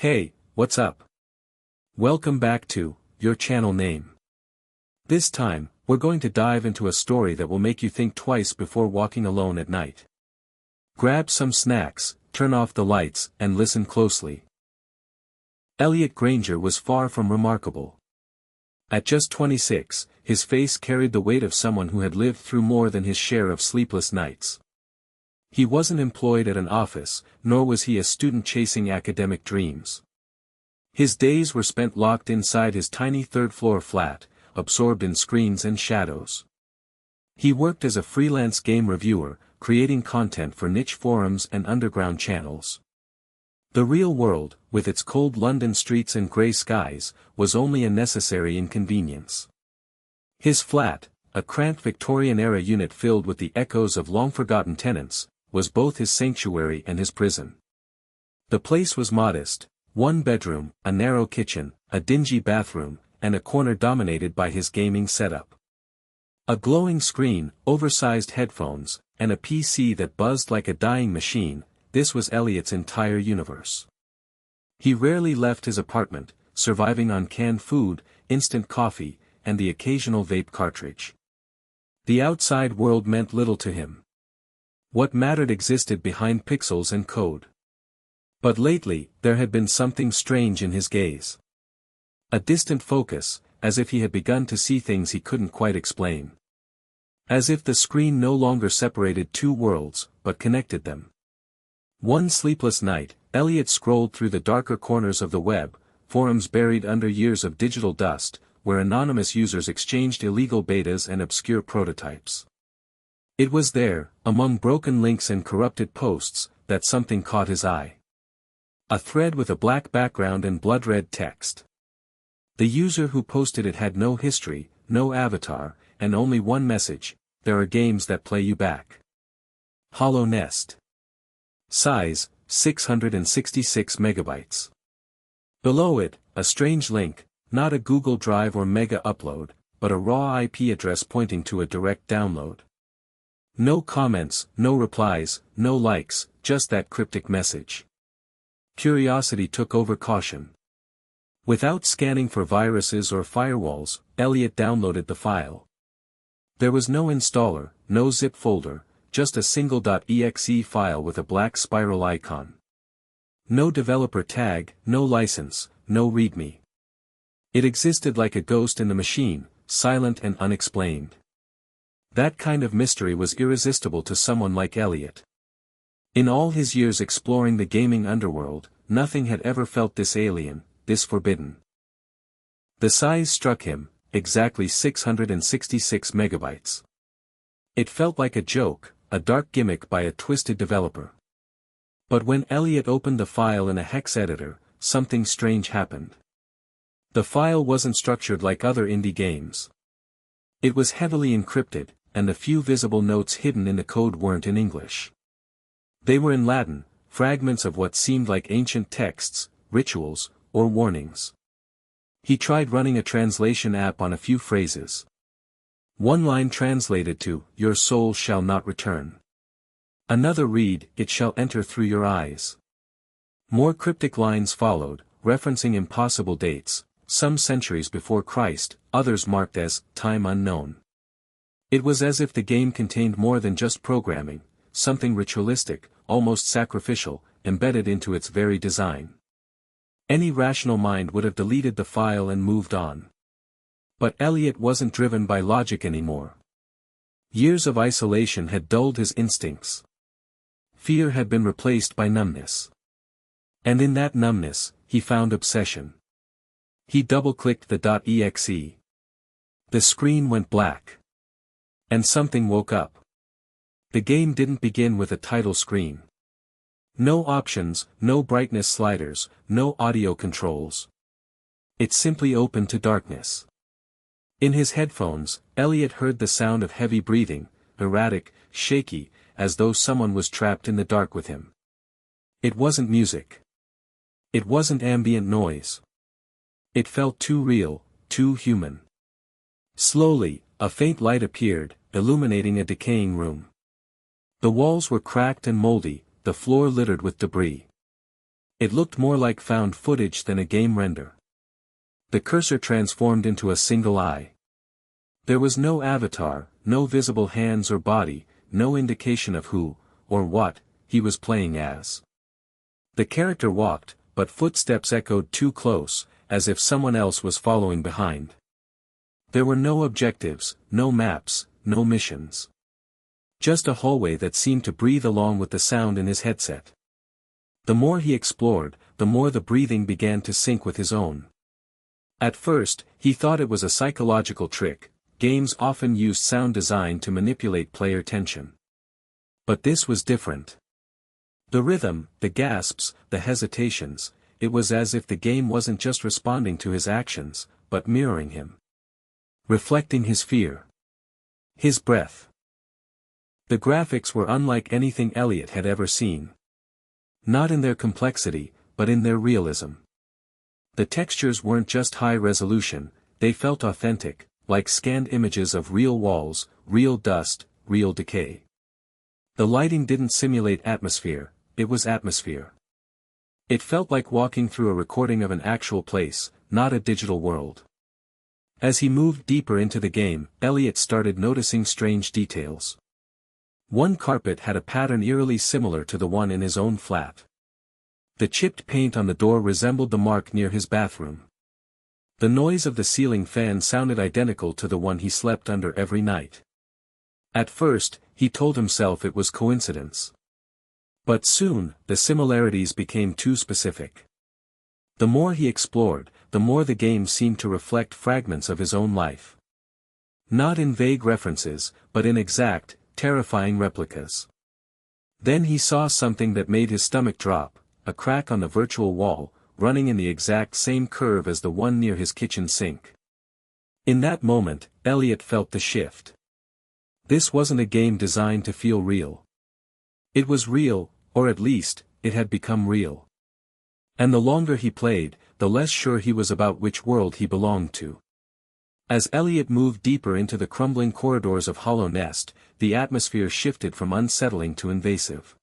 Hey, what's up? Welcome back to your channel name. This time, we're going to dive into a story that will make you think twice before walking alone at night. Grab some snacks, turn off the lights, and listen closely. Elliot Granger was far from remarkable. At just 26, his face carried the weight of someone who had lived through more than his share of sleepless nights. He wasn't employed at an office, nor was he a student chasing academic dreams. His days were spent locked inside his tiny third-floor flat, absorbed in screens and shadows. He worked as a freelance game reviewer, creating content for niche forums and underground channels. The real world, with its cold London streets and grey skies, was only a necessary inconvenience. His flat, a cramped Victorian-era unit filled with the echoes of long-forgotten tenants, was both his sanctuary and his prison. The place was modest: one bedroom, a narrow kitchen, a dingy bathroom, and a corner dominated by his gaming setup. A glowing screen, oversized headphones, and a PC that buzzed like a dying machine, this was Elliot's entire universe. He rarely left his apartment, surviving on canned food, instant coffee, and the occasional vape cartridge. The outside world meant little to him. What mattered existed behind pixels and code. But lately, there had been something strange in his gaze. A distant focus, as if he had begun to see things he couldn't quite explain. As if the screen no longer separated two worlds, but connected them. One sleepless night, Elliot scrolled through the darker corners of the web, forums buried under years of digital dust, where anonymous users exchanged illegal betas and obscure prototypes. It was there, among broken links and corrupted posts, that something caught his eye. A thread with a black background and blood-red text. The user who posted it had no history, no avatar, and only one message: there are games that play you back. Hollow Nest. Size, 666 megabytes. Below it, a strange link, not a Google Drive or Mega Upload, but a raw IP address pointing to a direct download. No comments, no replies, no likes, just that cryptic message. Curiosity took over caution. Without scanning for viruses or firewalls, Elliot downloaded the file. There was no installer, no zip folder, just a single .exe file with a black spiral icon. No developer tag, no license, no readme. It existed like a ghost in the machine, silent and unexplained. That kind of mystery was irresistible to someone like Elliot. In all his years exploring the gaming underworld, nothing had ever felt this alien, this forbidden. The size struck him, exactly 666 megabytes. It felt like a joke, a dark gimmick by a twisted developer. But when Elliot opened the file in a hex editor, something strange happened. The file wasn't structured like other indie games. It was heavily encrypted, and the few visible notes hidden in the code weren't in English. They were in Latin, fragments of what seemed like ancient texts, rituals, or warnings. He tried running a translation app on a few phrases. One line translated to, "Your soul shall not return." Another read, "It shall enter through your eyes." More cryptic lines followed, referencing impossible dates, some centuries before Christ, others marked as time unknown. It was as if the game contained more than just programming, something ritualistic, almost sacrificial, embedded into its very design. Any rational mind would have deleted the file and moved on. But Elliot wasn't driven by logic anymore. Years of isolation had dulled his instincts. Fear had been replaced by numbness. And in that numbness, he found obsession. He double-clicked the .exe. The screen went black. And something woke up. The game didn't begin with a title screen. No options, no brightness sliders, no audio controls. It simply opened to darkness. In his headphones, Elliot heard the sound of heavy breathing, erratic, shaky, as though someone was trapped in the dark with him. It wasn't music. It wasn't ambient noise. It felt too real, too human. Slowly, a faint light appeared, illuminating a decaying room. The walls were cracked and moldy, the floor littered with debris. It looked more like found footage than a game render. The cursor transformed into a single eye. There was no avatar, no visible hands or body, no indication of who, or what, he was playing as. The character walked, but footsteps echoed too close, as if someone else was following behind. There were no objectives, no maps, no missions. Just a hallway that seemed to breathe along with the sound in his headset. The more he explored, the more the breathing began to sync with his own. At first, he thought it was a psychological trick. Games often used sound design to manipulate player tension. But this was different. The rhythm, the gasps, the hesitations, it was as if the game wasn't just responding to his actions, but mirroring him. Reflecting his fear. His breath. The graphics were unlike anything Elliot had ever seen. Not in their complexity, but in their realism. The textures weren't just high resolution, they felt authentic, like scanned images of real walls, real dust, real decay. The lighting didn't simulate atmosphere, it was atmosphere. It felt like walking through a recording of an actual place, not a digital world. As he moved deeper into the game, Elliot started noticing strange details. One carpet had a pattern eerily similar to the one in his own flat. The chipped paint on the door resembled the mark near his bathroom. The noise of the ceiling fan sounded identical to the one he slept under every night. At first, he told himself it was coincidence. But soon, the similarities became too specific. The more he explored, the more the game seemed to reflect fragments of his own life. Not in vague references, but in exact, terrifying replicas. Then he saw something that made his stomach drop, a crack on the virtual wall, running in the exact same curve as the one near his kitchen sink. In that moment, Elliot felt the shift. This wasn't a game designed to feel real. It was real, or at least, it had become real. And the longer he played, the less sure he was about which world he belonged to. As Elliot moved deeper into the crumbling corridors of Hollow Nest, the atmosphere shifted from unsettling to invasive.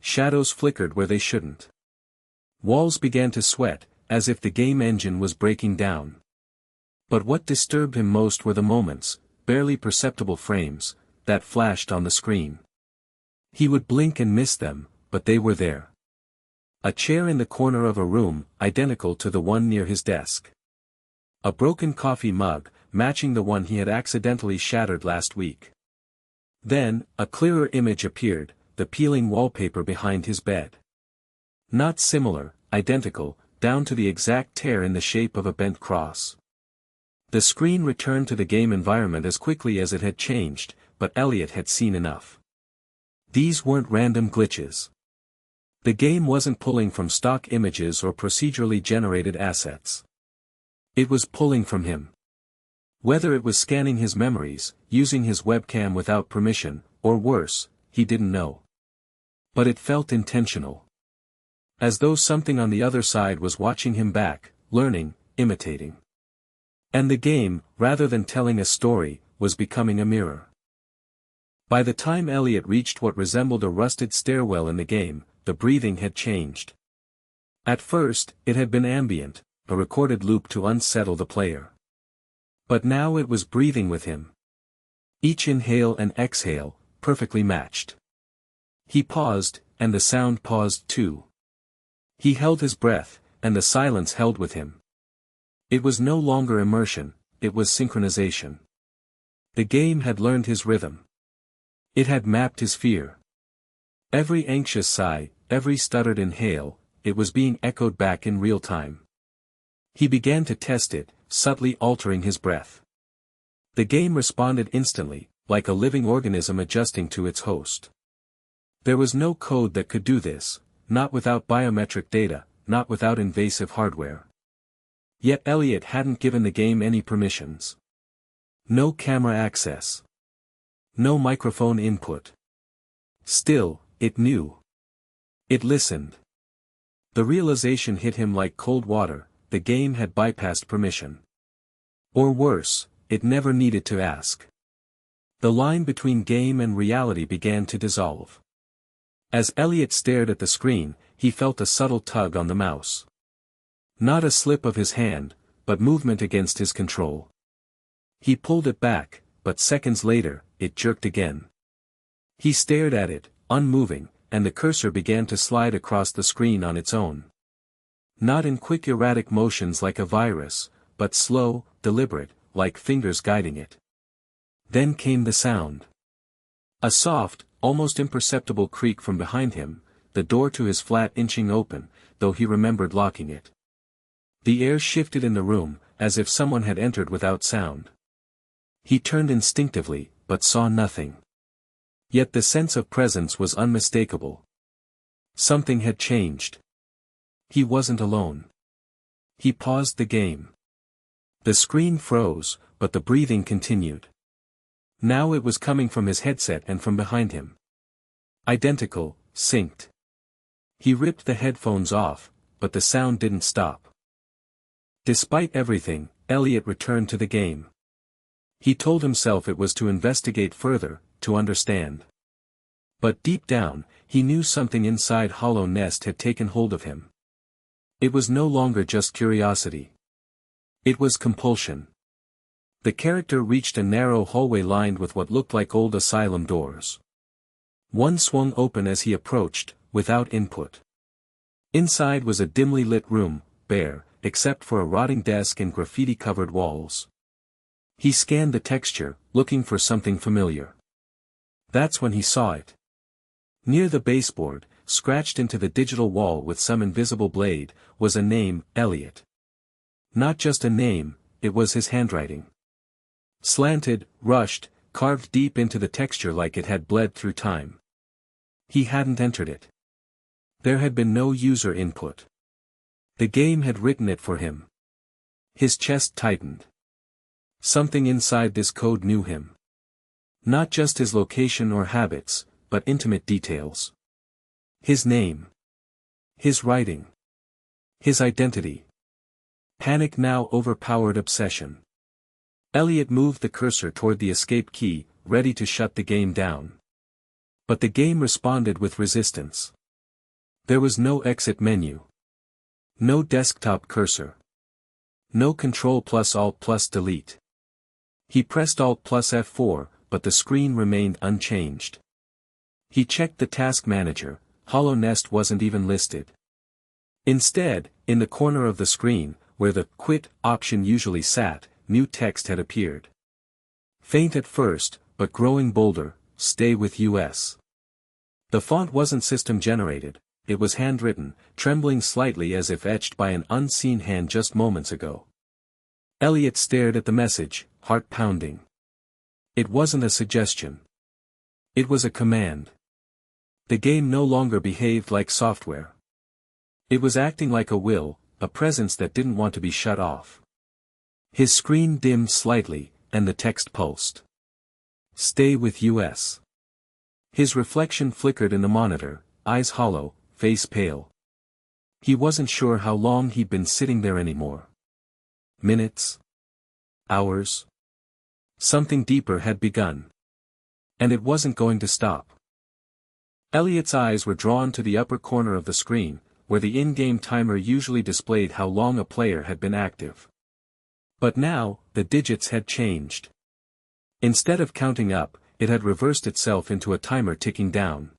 Shadows flickered where they shouldn't. Walls began to sweat, as if the game engine was breaking down. But what disturbed him most were the moments, barely perceptible frames, that flashed on the screen. He would blink and miss them, but they were there. A chair in the corner of a room, identical to the one near his desk. A broken coffee mug, matching the one he had accidentally shattered last week. Then, a clearer image appeared, the peeling wallpaper behind his bed. Not similar, identical, down to the exact tear in the shape of a bent cross. The screen returned to the game environment as quickly as it had changed, but Elliot had seen enough. These weren't random glitches. The game wasn't pulling from stock images or procedurally generated assets. It was pulling from him. Whether it was scanning his memories, using his webcam without permission, or worse, he didn't know. But it felt intentional. As though something on the other side was watching him back, learning, imitating. And the game, rather than telling a story, was becoming a mirror. By the time Elliot reached what resembled a rusted stairwell in the game, the breathing had changed. At first, it had been ambient, a recorded loop to unsettle the player. But now it was breathing with him. Each inhale and exhale, perfectly matched. He paused, and the sound paused too. He held his breath, and the silence held with him. It was no longer immersion, it was synchronization. The game had learned his rhythm. It had mapped his fear. Every anxious sigh, every stuttered inhale, it was being echoed back in real time. He began to test it, subtly altering his breath. The game responded instantly, like a living organism adjusting to its host. There was no code that could do this, not without biometric data, not without invasive hardware. Yet Elliot hadn't given the game any permissions. No camera access. No microphone input. Still, it knew. It listened. The realization hit him like cold water, the game had bypassed permission. Or worse, it never needed to ask. The line between game and reality began to dissolve. As Elliot stared at the screen, he felt a subtle tug on the mouse. Not a slip of his hand, but movement against his control. He pulled it back, but seconds later, it jerked again. He stared at it, unmoving, and the cursor began to slide across the screen on its own. Not in quick erratic motions like a virus, but slow, deliberate, like fingers guiding it. Then came the sound. A soft, almost imperceptible creak from behind him, the door to his flat inching open, though he remembered locking it. The air shifted in the room, as if someone had entered without sound. He turned instinctively, but saw nothing. Yet the sense of presence was unmistakable. Something had changed. He wasn't alone. He paused the game. The screen froze, but the breathing continued. Now it was coming from his headset and from behind him. Identical, synced. He ripped the headphones off, but the sound didn't stop. Despite everything, Elliot returned to the game. He told himself it was to investigate further, to understand. But deep down, he knew something inside Hollow Nest had taken hold of him. It was no longer just curiosity. It was compulsion. The character reached a narrow hallway lined with what looked like old asylum doors. One swung open as he approached, without input. Inside was a dimly lit room, bare, except for a rotting desk and graffiti-covered walls. He scanned the texture, looking for something familiar. That's when he saw it. Near the baseboard, scratched into the digital wall with some invisible blade, was a name, Elliot. Not just a name, it was his handwriting. Slanted, rushed, carved deep into the texture like it had bled through time. He hadn't entered it. There had been no user input. The game had written it for him. His chest tightened. Something inside this code knew him. Not just his location or habits, but intimate details. His name. His writing. His identity. Panic now overpowered obsession. Elliot moved the cursor toward the escape key, ready to shut the game down. But the game responded with resistance. There was no exit menu. No desktop cursor. No Control plus Alt plus Delete. He pressed Alt plus F4, but the screen remained unchanged. He checked the task manager, Hollow Nest wasn't even listed. Instead, in the corner of the screen, where the Quit option usually sat, new text had appeared. Faint at first, but growing bolder, Stay with US. The font wasn't system-generated, it was handwritten, trembling slightly as if etched by an unseen hand just moments ago. Elliot stared at the message, heart pounding. It wasn't a suggestion. It was a command. The game no longer behaved like software. It was acting like a will, a presence that didn't want to be shut off. His screen dimmed slightly, and the text pulsed. Stay with US. His reflection flickered in the monitor, eyes hollow, face pale. He wasn't sure how long he'd been sitting there anymore. Minutes? Hours? Something deeper had begun. And it wasn't going to stop. Elliot's eyes were drawn to the upper corner of the screen, where the in-game timer usually displayed how long a player had been active. But now, the digits had changed. Instead of counting up, it had reversed itself into a timer ticking down.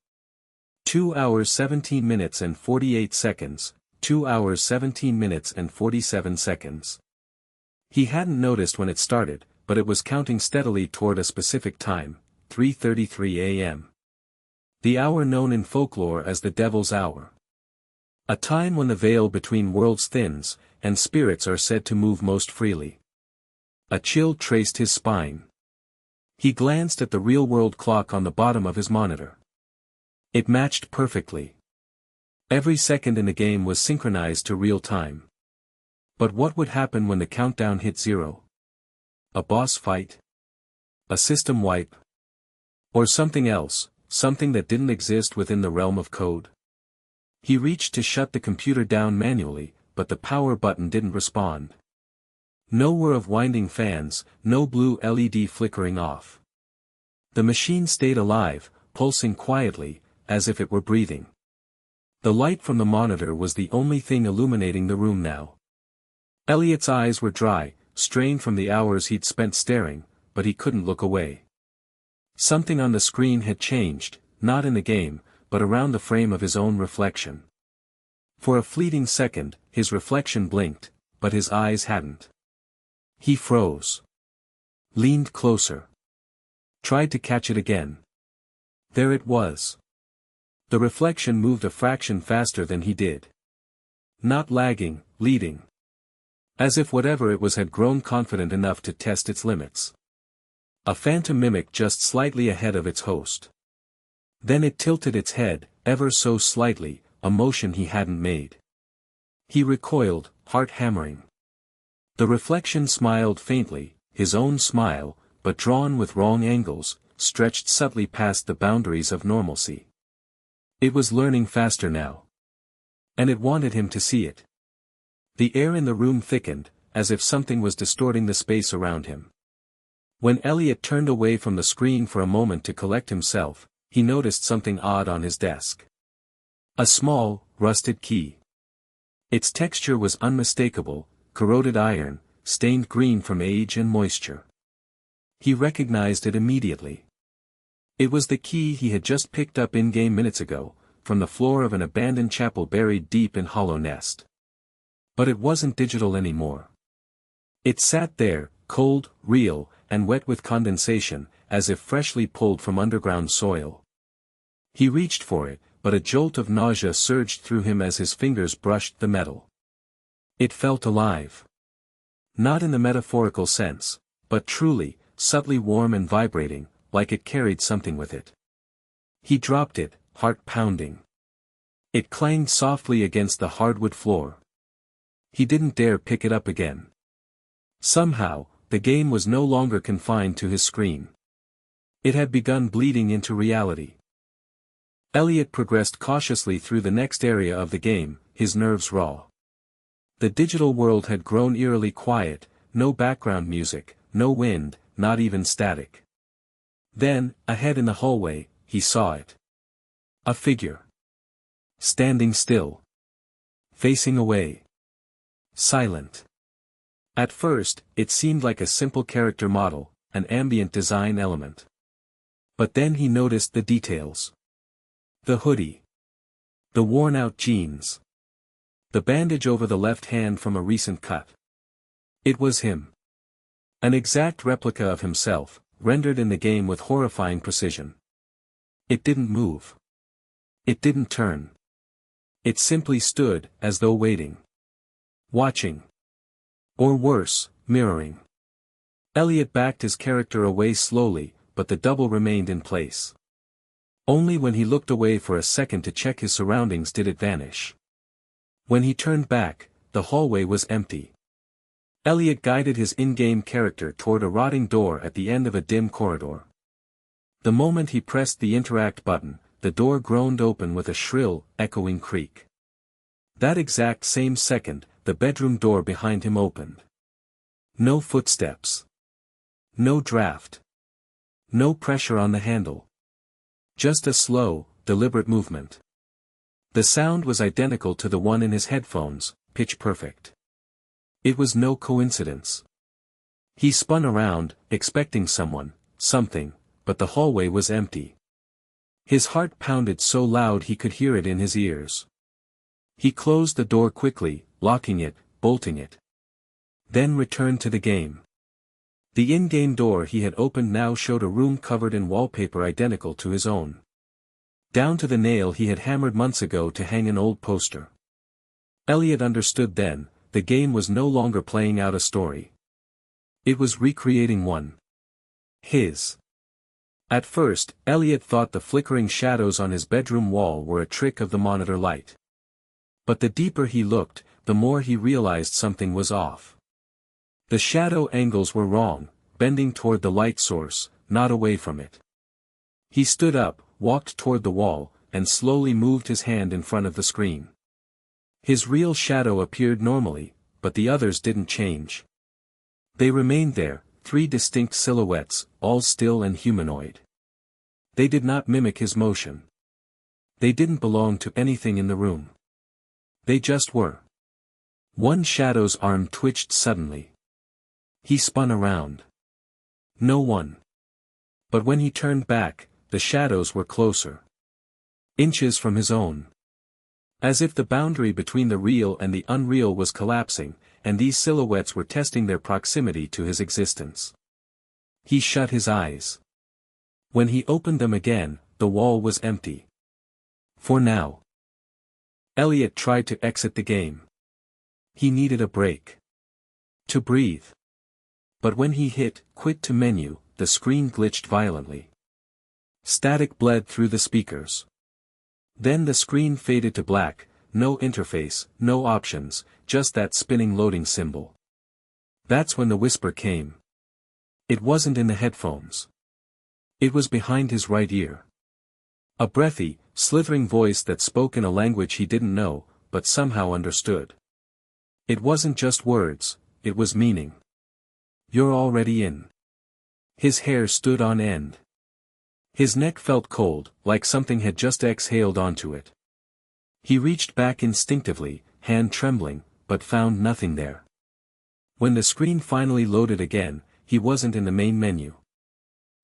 2 hours 17 minutes and 48 seconds, 2 hours 17 minutes and 47 seconds. He hadn't noticed when it started, but it was counting steadily toward a specific time, 3:33 a.m. The hour known in folklore as the Devil's Hour. A time when the veil between worlds thins, and spirits are said to move most freely. A chill traced his spine. He glanced at the real-world clock on the bottom of his monitor. It matched perfectly. Every second in the game was synchronized to real time. But what would happen when the countdown hit 0? A boss fight? A system wipe? Or something else, something that didn't exist within the realm of code? He reached to shut the computer down manually, but the power button didn't respond. No whir of winding fans, no blue LED flickering off. The machine stayed alive, pulsing quietly, as if it were breathing. The light from the monitor was the only thing illuminating the room now. Elliot's eyes were dry, strained from the hours he'd spent staring, but he couldn't look away. Something on the screen had changed, not in the game, but around the frame of his own reflection. For a fleeting second, his reflection blinked, but his eyes hadn't. He froze. Leaned closer. Tried to catch it again. There it was. The reflection moved a fraction faster than he did. Not lagging, leading. As if whatever it was had grown confident enough to test its limits. A phantom mimic just slightly ahead of its host. Then it tilted its head, ever so slightly, a motion he hadn't made. He recoiled, heart hammering. The reflection smiled faintly, his own smile, but drawn with wrong angles, stretched subtly past the boundaries of normalcy. It was learning faster now. And it wanted him to see it. The air in the room thickened, as if something was distorting the space around him. When Elliot turned away from the screen for a moment to collect himself, he noticed something odd on his desk. A small, rusted key. Its texture was unmistakable, corroded iron, stained green from age and moisture. He recognized it immediately. It was the key he had just picked up in-game minutes ago, from the floor of an abandoned chapel buried deep in Hollow Nest. But it wasn't digital anymore. It sat there, cold, real, and wet with condensation, as if freshly pulled from underground soil. He reached for it, but a jolt of nausea surged through him as his fingers brushed the metal. It felt alive. Not in the metaphorical sense, but truly, subtly warm and vibrating, like it carried something with it. He dropped it, heart pounding. It clanged softly against the hardwood floor. He didn't dare pick it up again. Somehow, the game was no longer confined to his screen. It had begun bleeding into reality. Elliot progressed cautiously through the next area of the game, his nerves raw. The digital world had grown eerily quiet, no background music, no wind, not even static. Then, ahead in the hallway, he saw it. A figure. Standing still. Facing away. Silent. At first, it seemed like a simple character model, an ambient design element. But then he noticed the details. The hoodie. The worn-out jeans. The bandage over the left hand from a recent cut. It was him. An exact replica of himself, rendered in the game with horrifying precision. It didn't move. It didn't turn. It simply stood, as though waiting. Watching. Or worse, mirroring. Elliot backed his character away slowly, but the double remained in place. Only when he looked away for a second to check his surroundings did it vanish. When he turned back, the hallway was empty. Elliot guided his in-game character toward a rotting door at the end of a dim corridor. The moment he pressed the interact button, the door groaned open with a shrill, echoing creak. That exact same second, the bedroom door behind him opened. No footsteps. No draft. No pressure on the handle. Just a slow, deliberate movement. The sound was identical to the one in his headphones, pitch perfect. It was no coincidence. He spun around, expecting someone, something, but the hallway was empty. His heart pounded so loud he could hear it in his ears. He closed the door quickly, locking it, bolting it. Then returned to the game. The in-game door he had opened now showed a room covered in wallpaper identical to his own. Down to the nail he had hammered months ago to hang an old poster. Elliot understood then, the game was no longer playing out a story. It was recreating one. His. At first, Elliot thought the flickering shadows on his bedroom wall were a trick of the monitor light. But the deeper he looked, the more he realized something was off. The shadow angles were wrong, bending toward the light source, not away from it. He stood up, walked toward the wall, and slowly moved his hand in front of the screen. His real shadow appeared normally, but the others didn't change. They remained there, three distinct silhouettes, all still and humanoid. They did not mimic his motion. They didn't belong to anything in the room. They just were. One shadow's arm twitched suddenly. He spun around. No one. But when he turned back, the shadows were closer. Inches from his own. As if the boundary between the real and the unreal was collapsing, and these silhouettes were testing their proximity to his existence. He shut his eyes. When he opened them again, the wall was empty. For now. Elliot tried to exit the game. He needed a break. To breathe. But when he hit quit to menu, the screen glitched violently. Static bled through the speakers. Then the screen faded to black, no interface, no options, just that spinning loading symbol. That's when the whisper came. It wasn't in the headphones. It was behind his right ear. A breathy, slithering voice that spoke in a language he didn't know, but somehow understood. It wasn't just words, it was meaning. You're already in. His hair stood on end. His neck felt cold, like something had just exhaled onto it. He reached back instinctively, hand trembling, but found nothing there. When the screen finally loaded again, he wasn't in the main menu.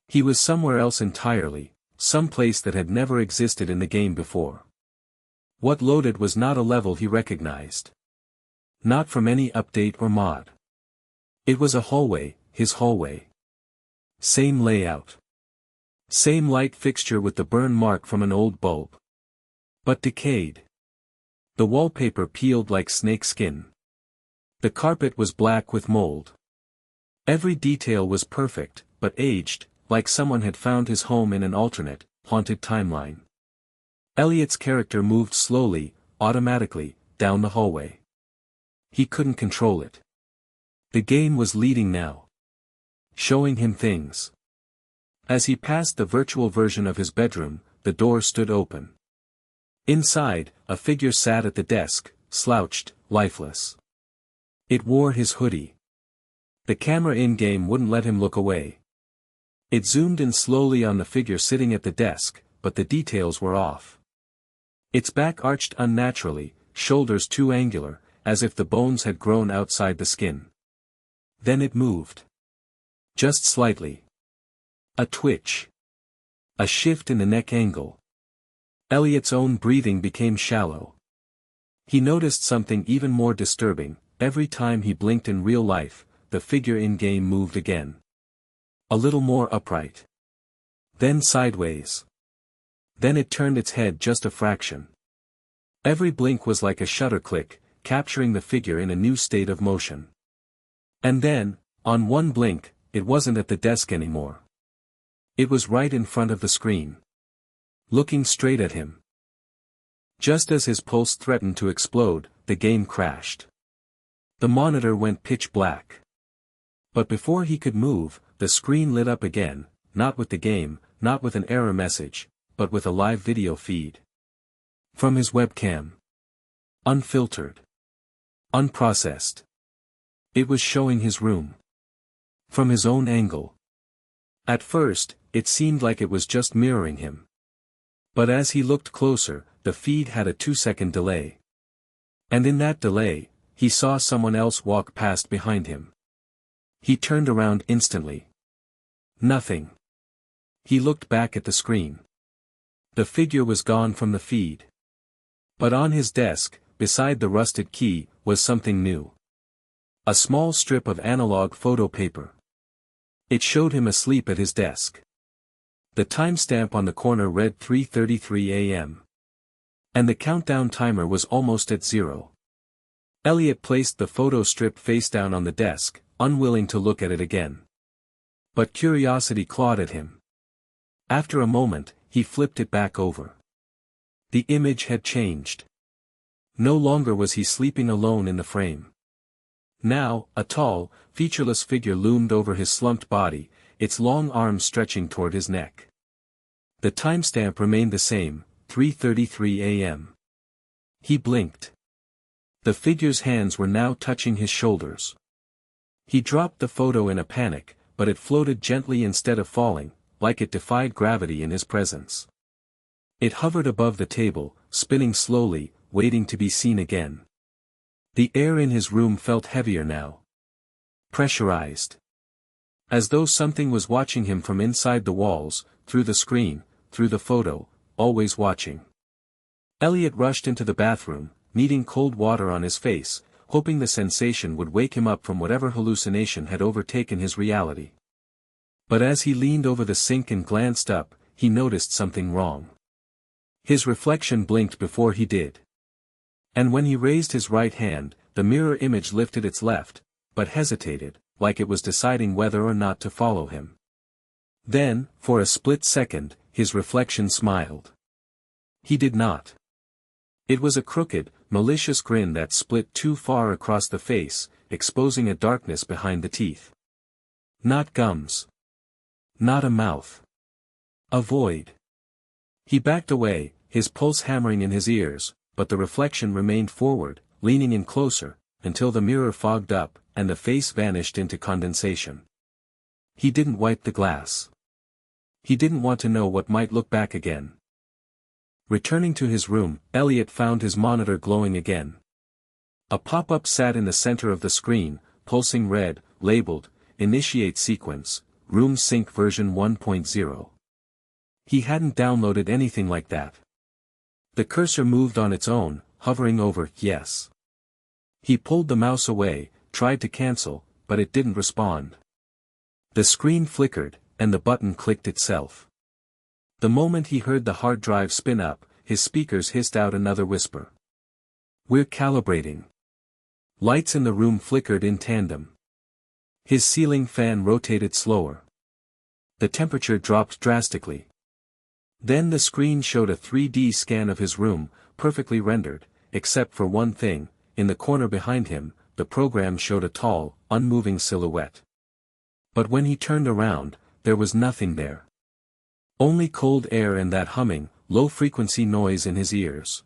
He was somewhere else entirely, some place that had never existed in the game before. What loaded was not a level he recognized. Not from any update or mod. It was a hallway, his hallway. Same layout. Same light fixture with the burn mark from an old bulb. But decayed. The wallpaper peeled like snake skin. The carpet was black with mold. Every detail was perfect, but aged, like someone had found his home in an alternate, haunted timeline. Elliot's character moved slowly, automatically, down the hallway. He couldn't control it. The game was leading now. Showing him things. As he passed the virtual version of his bedroom, the door stood open. Inside, a figure sat at the desk, slouched, lifeless. It wore his hoodie. The camera in-game wouldn't let him look away. It zoomed in slowly on the figure sitting at the desk, but the details were off. Its back arched unnaturally, shoulders too angular, as if the bones had grown outside the skin. Then it moved. Just slightly. A twitch. A shift in the neck angle. Elliot's own breathing became shallow. He noticed something even more disturbing. Every time he blinked in real life, the figure in-game moved again. A little more upright. Then sideways. Then it turned its head just a fraction. Every blink was like a shutter click, capturing the figure in a new state of motion. And then, on one blink, it wasn't at the desk anymore. It was right in front of the screen. Looking straight at him. Just as his pulse threatened to explode, the game crashed. The monitor went pitch black. But before he could move, the screen lit up again, not with the game, not with an error message, but with a live video feed. From his webcam. Unfiltered. Unprocessed. It was showing his room. From his own angle. At first, it seemed like it was just mirroring him. But as he looked closer, the feed had a 2-second delay. And in that delay, he saw someone else walk past behind him. He turned around instantly. Nothing. He looked back at the screen. The figure was gone from the feed. But on his desk, beside the rusted key, was something new. A small strip of analog photo paper. It showed him asleep at his desk. The timestamp on the corner read 3:33 a.m. And the countdown timer was almost at 0. Elliot placed the photo strip face down on the desk, unwilling to look at it again. But curiosity clawed at him. After a moment, he flipped it back over. The image had changed. No longer was he sleeping alone in the frame. Now, a tall, featureless figure loomed over his slumped body, its long arms stretching toward his neck. The timestamp remained the same, 3:33 a.m. He blinked. The figure's hands were now touching his shoulders. He dropped the photo in a panic, but it floated gently instead of falling, like it defied gravity in his presence. It hovered above the table, spinning slowly, waiting to be seen again. The air in his room felt heavier now. Pressurized. As though something was watching him from inside the walls, through the screen, through the photo, always watching. Elliot rushed into the bathroom, needing cold water on his face, hoping the sensation would wake him up from whatever hallucination had overtaken his reality. But as he leaned over the sink and glanced up, he noticed something wrong. His reflection blinked before he did. And when he raised his right hand, the mirror image lifted its left, but hesitated, like it was deciding whether or not to follow him. Then, for a split second, his reflection smiled. He did not. It was a crooked, malicious grin that split too far across the face, exposing a darkness behind the teeth. Not gums. Not a mouth. A void. He backed away, his pulse hammering in his ears, but the reflection remained forward, leaning in closer, until the mirror fogged up, and the face vanished into condensation. He didn't wipe the glass. He didn't want to know what might look back again. Returning to his room, Elliot found his monitor glowing again. A pop-up sat in the center of the screen, pulsing red, labeled, Initiate Sequence, Room Sync version 1.0. He hadn't downloaded anything like that. The cursor moved on its own, hovering over Yes. He pulled the mouse away, tried to cancel, but it didn't respond. The screen flickered, and the button clicked itself. The moment he heard the hard drive spin up, his speakers hissed out another whisper. We're calibrating. Lights in the room flickered in tandem. His ceiling fan rotated slower. The temperature dropped drastically. Then the screen showed a 3D scan of his room, perfectly rendered, except for one thing. In the corner behind him, the program showed a tall, unmoving silhouette. But when he turned around, there was nothing there. Only cold air and that humming, low-frequency noise in his ears.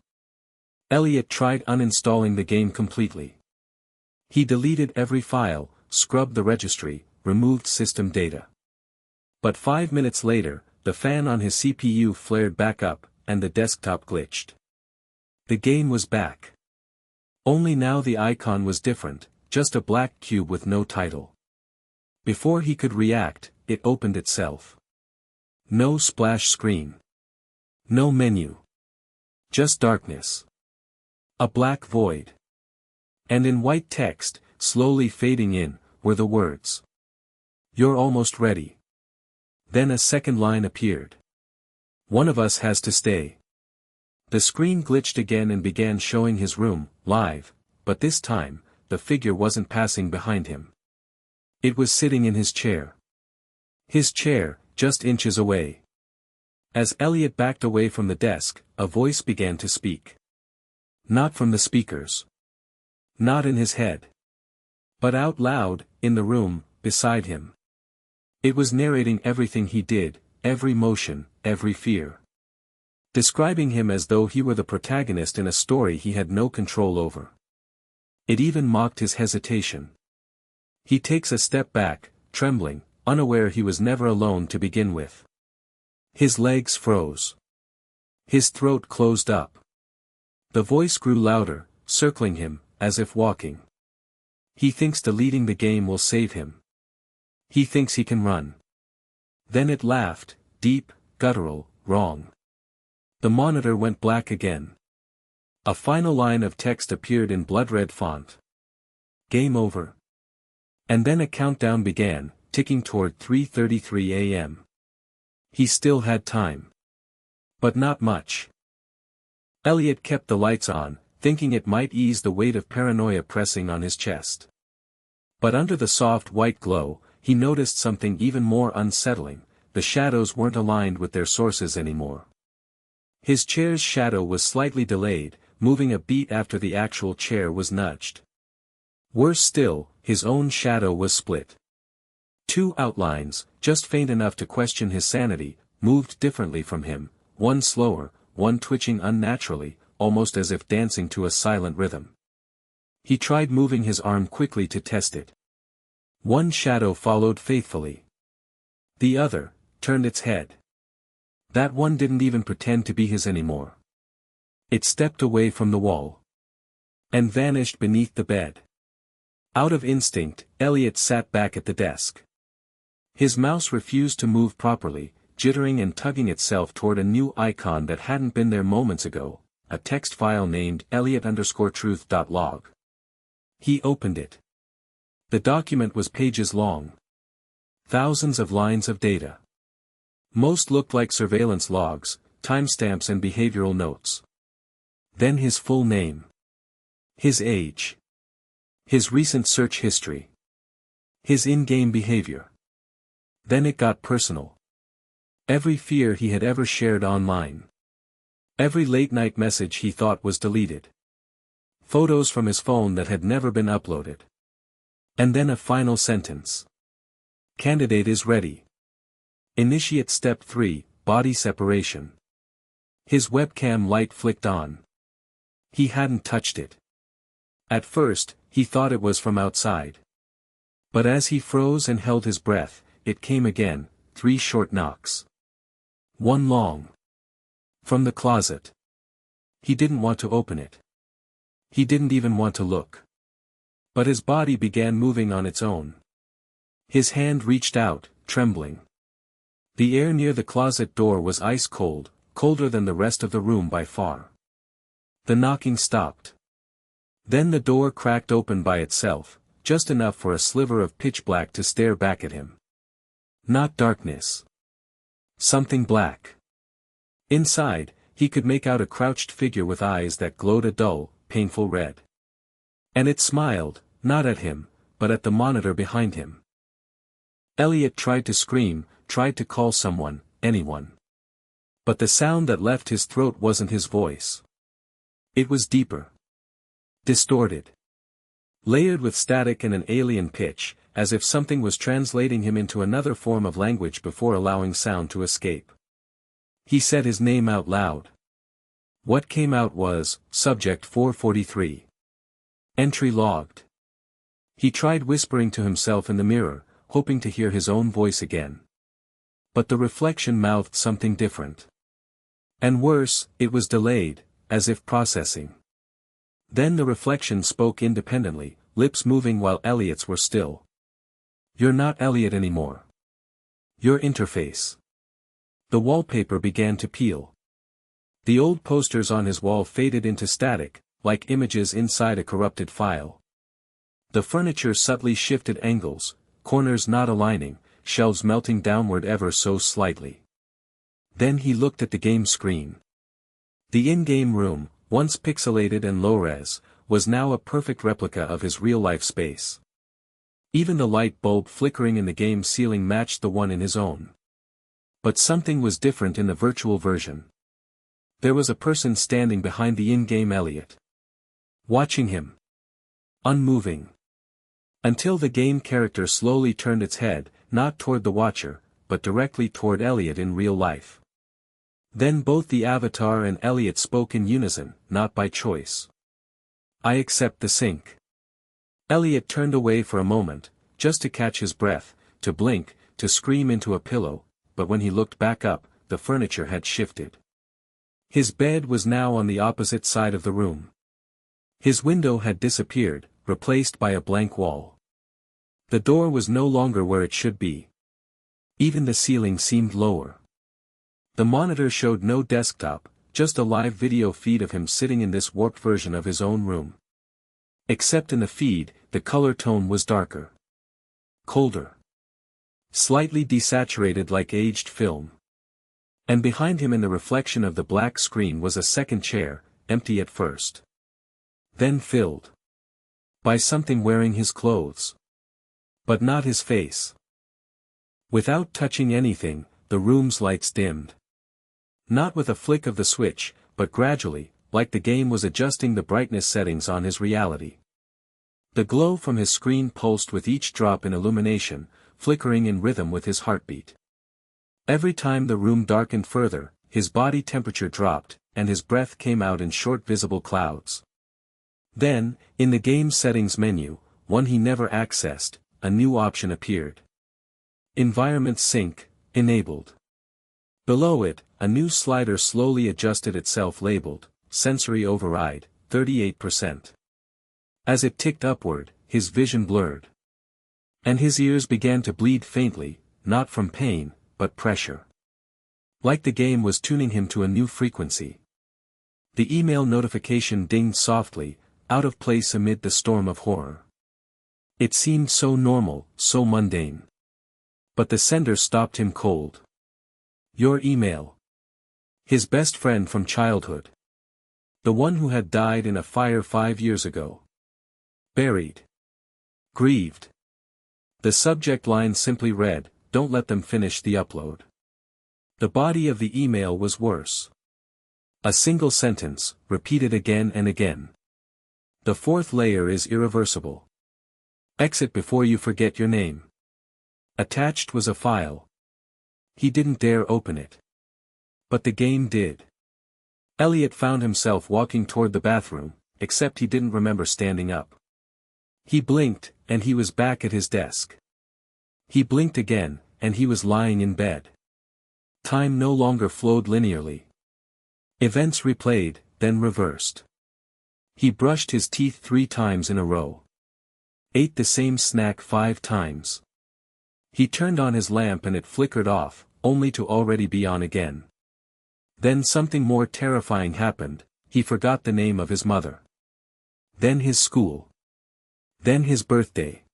Elliot tried uninstalling the game completely. He deleted every file, scrubbed the registry, removed system data. But 5 minutes later, the fan on his CPU flared back up, and the desktop glitched. The game was back. Only now the icon was different, just a black cube with no title. Before he could react, it opened itself. No splash screen. No menu. Just darkness. A black void. And in white text, slowly fading in, were the words. You're almost ready. Then a second line appeared. One of us has to stay. The screen glitched again and began showing his room, live, but this time, the figure wasn't passing behind him. It was sitting in his chair. His chair, just inches away. As Elliot backed away from the desk, a voice began to speak. Not from the speakers. Not in his head. But out loud, in the room, beside him. It was narrating everything he did, every motion, every fear. Describing him as though he were the protagonist in a story he had no control over. It even mocked his hesitation. He takes a step back, trembling, unaware he was never alone to begin with. His legs froze. His throat closed up. The voice grew louder, circling him, as if walking. He thinks deleting the game will save him. He thinks he can run. Then it laughed, deep, guttural, wrong. The monitor went black again. A final line of text appeared in blood-red font. Game over. And then a countdown began, ticking toward 3:33 a.m. He still had time. But not much. Elliot kept the lights on, thinking it might ease the weight of paranoia pressing on his chest. But under the soft white glow, he noticed something even more unsettling. The shadows weren't aligned with their sources anymore. His chair's shadow was slightly delayed, moving a beat after the actual chair was nudged. Worse still, his own shadow was split. Two outlines, just faint enough to question his sanity, moved differently from him, one slower, one twitching unnaturally, almost as if dancing to a silent rhythm. He tried moving his arm quickly to test it. One shadow followed faithfully. The other turned its head. That one didn't even pretend to be his anymore. It stepped away from the wall. And vanished beneath the bed. Out of instinct, Elliot sat back at the desk. His mouse refused to move properly, jittering and tugging itself toward a new icon that hadn't been there moments ago, a text file named Elliot_truth.log. He opened it. The document was pages long. Thousands of lines of data. Most looked like surveillance logs, timestamps and behavioral notes. Then his full name. His age. His recent search history. His in-game behavior. Then it got personal. Every fear he had ever shared online. Every late-night message he thought was deleted. Photos from his phone that had never been uploaded. And then a final sentence. Candidate is ready. Initiate step 3, body separation. His webcam light flicked on. He hadn't touched it. At first, he thought it was from outside. But as he froze and held his breath, it came again, 3 short knocks. One long. From the closet. He didn't want to open it. He didn't even want to look. But his body began moving on its own. His hand reached out, trembling. The air near the closet door was ice cold, colder than the rest of the room by far. The knocking stopped. Then the door cracked open by itself, just enough for a sliver of pitch black to stare back at him. Not darkness. Something black. Inside, he could make out a crouched figure with eyes that glowed a dull, painful red. And it smiled, not at him, but at the monitor behind him. Elliot tried to scream, tried to call someone, anyone. But the sound that left his throat wasn't his voice. It was deeper. Distorted. Layered with static and an alien pitch, as if something was translating him into another form of language before allowing sound to escape. He said his name out loud. What came out was, Subject 443. Entry logged. He tried whispering to himself in the mirror, hoping to hear his own voice again. But the reflection mouthed something different. And worse, it was delayed, as if processing. Then the reflection spoke independently, lips moving while Elliot's were still. You're not Elliot anymore. Your interface. The wallpaper began to peel. The old posters on his wall faded into static, like images inside a corrupted file. The furniture subtly shifted angles, corners not aligning, shelves melting downward ever so slightly. Then he looked at the game screen. The in-game room, once pixelated and low-res, was now a perfect replica of his real-life space. Even the light bulb flickering in the game ceiling matched the one in his own. But something was different in the virtual version. There was a person standing behind the in-game Elliot. Watching him. Unmoving. Until the game character slowly turned its head, not toward the watcher, but directly toward Elliot in real life. Then both the avatar and Elliot spoke in unison, not by choice. I accept the sync. Elliot turned away for a moment, just to catch his breath, to blink, to scream into a pillow, but when he looked back up, the furniture had shifted. His bed was now on the opposite side of the room. His window had disappeared, replaced by a blank wall. The door was no longer where it should be. Even the ceiling seemed lower. The monitor showed no desktop, just a live video feed of him sitting in this warped version of his own room. Except in the feed, the color tone was darker. Colder. Slightly desaturated like aged film. And behind him in the reflection of the black screen was a second chair, empty at first. Then filled. By something wearing his clothes. But not his face. Without touching anything, the room's lights dimmed. Not with a flick of the switch, but gradually, like the game was adjusting the brightness settings on his reality. The glow from his screen pulsed with each drop in illumination, flickering in rhythm with his heartbeat. Every time the room darkened further, his body temperature dropped, and his breath came out in short visible clouds. Then, in the game settings menu, one he never accessed, a new option appeared. Environment Sync, enabled. Below it, a new slider slowly adjusted itself labeled, sensory override, 38%. As it ticked upward, his vision blurred. And his ears began to bleed faintly, not from pain, but pressure. Like the game was tuning him to a new frequency. The email notification dinged softly, out of place amid the storm of horror. It seemed so normal, so mundane. But the sender stopped him cold. Your email. His best friend from childhood. The one who had died in a fire 5 years ago. Buried. Grieved. The subject line simply read, "Don't let them finish the upload." The body of the email was worse. A single sentence, repeated again and again. The fourth layer is irreversible. Exit before you forget your name. Attached was a file. He didn't dare open it. But the game did. Elliot found himself walking toward the bathroom, except he didn't remember standing up. He blinked, and he was back at his desk. He blinked again, and he was lying in bed. Time no longer flowed linearly. Events replayed, then reversed. He brushed his teeth 3 times in a row. Ate the same snack 5 times. He turned on his lamp and it flickered off, only to already be on again. Then something more terrifying happened, he forgot the name of his mother. Then his school. Then his birthday.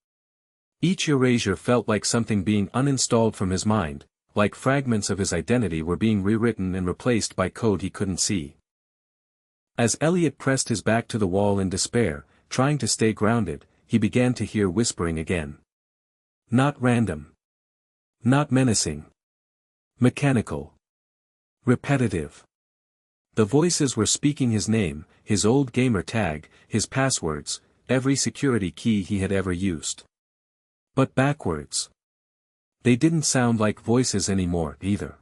Each erasure felt like something being uninstalled from his mind, like fragments of his identity were being rewritten and replaced by code he couldn't see. As Elliot pressed his back to the wall in despair, trying to stay grounded, he began to hear whispering again. Not random. Not menacing. Mechanical. Repetitive. The voices were speaking his name, his old gamer tag, his passwords, every security key he had ever used. But backwards. They didn't sound like voices anymore, either.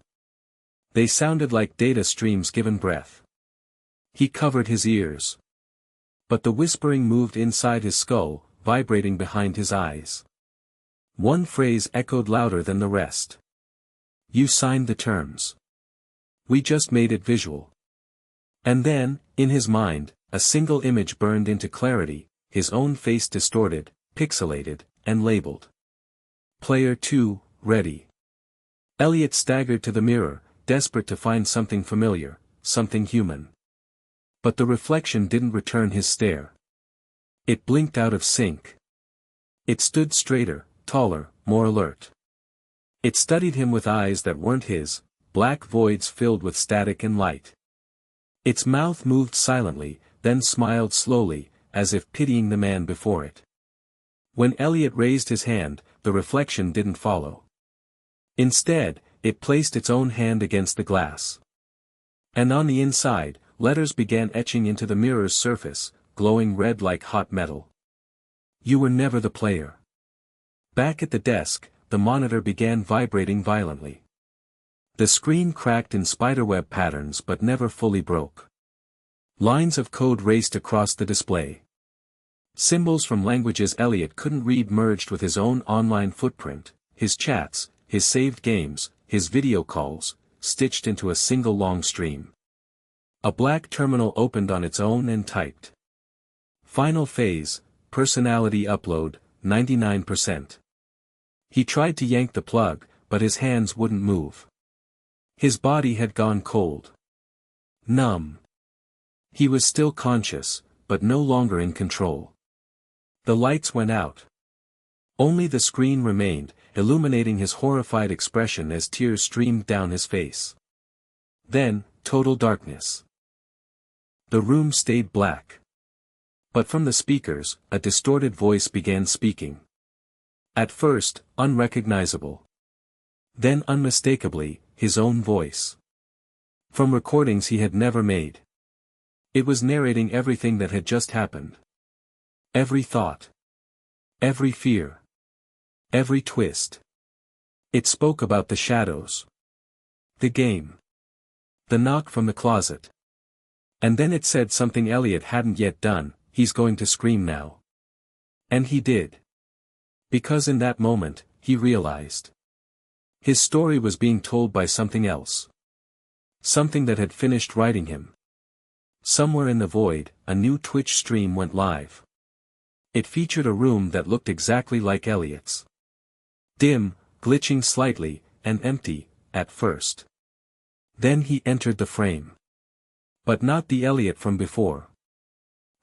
They sounded like data streams given breath. He covered his ears. But the whispering moved inside his skull, vibrating behind his eyes. One phrase echoed louder than the rest. You signed the terms. We just made it visual. And then, in his mind, a single image burned into clarity, his own face distorted, pixelated, and labeled. Player 2, ready. Elliot staggered to the mirror, desperate to find something familiar, something human. But the reflection didn't return his stare. It blinked out of sync. It stood straighter, taller, more alert. It studied him with eyes that weren't his, black voids filled with static and light. Its mouth moved silently, then smiled slowly, as if pitying the man before it. When Elliot raised his hand, the reflection didn't follow. Instead, it placed its own hand against the glass. And on the inside, letters began etching into the mirror's surface, glowing red like hot metal. You were never the player. Back at the desk, the monitor began vibrating violently. The screen cracked in spiderweb patterns but never fully broke. Lines of code raced across the display. Symbols from languages Elliot couldn't read merged with his own online footprint, his chats, his saved games, his video calls, stitched into a single long stream. A black terminal opened on its own and typed. Final phase, personality upload, 99%. He tried to yank the plug, but his hands wouldn't move. His body had gone cold. Numb. He was still conscious, but no longer in control. The lights went out. Only the screen remained, illuminating his horrified expression as tears streamed down his face. Then, total darkness. The room stayed black. But from the speakers, a distorted voice began speaking. At first, unrecognizable. Then unmistakably, his own voice. From recordings he had never made. It was narrating everything that had just happened. Every thought. Every fear. Every twist. It spoke about the shadows. The game. The knock from the closet. And then it said something Elliot hadn't yet done, he's going to scream now. And he did. Because in that moment, he realized. His story was being told by something else. Something that had finished writing him. Somewhere in the void, a new Twitch stream went live. It featured a room that looked exactly like Elliot's. Dim, glitching slightly, and empty, at first. Then he entered the frame. But not the Elliot from before.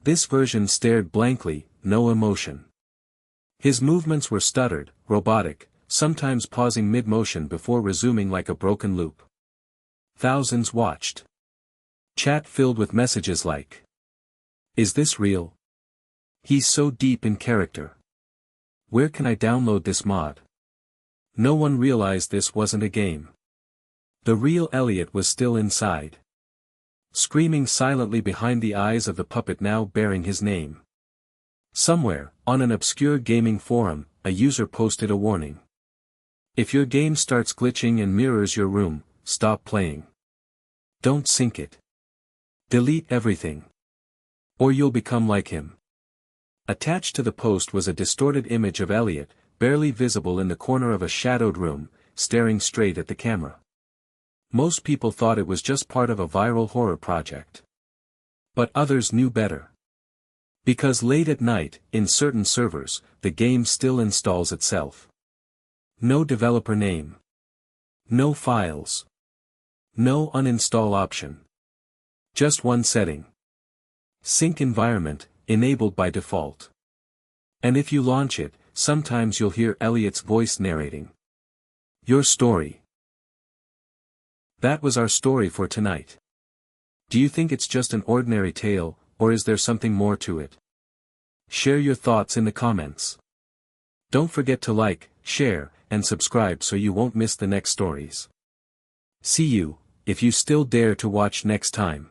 This version stared blankly, no emotion. His movements were stuttered, robotic, sometimes pausing mid-motion before resuming like a broken loop. Thousands watched. Chat filled with messages like, "Is this real? He's so deep in character. Where can I download this mod?" No one realized this wasn't a game. The real Elliot was still inside. Screaming silently behind the eyes of the puppet now bearing his name. Somewhere, on an obscure gaming forum, a user posted a warning. If your game starts glitching and mirrors your room, stop playing. Don't sync it. Delete everything. Or you'll become like him. Attached to the post was a distorted image of Elliot, barely visible in the corner of a shadowed room, staring straight at the camera. Most people thought it was just part of a viral horror project. But others knew better. Because late at night, in certain servers, the game still installs itself. No developer name. No files. No uninstall option. Just one setting. Sync environment, enabled by default. And if you launch it, sometimes you'll hear Elliot's voice narrating. Your story. That was our story for tonight. Do you think it's just an ordinary tale, or is there something more to it? Share your thoughts in the comments. Don't forget to like, share, and subscribe so you won't miss the next stories. See you, if you still dare to watch next time.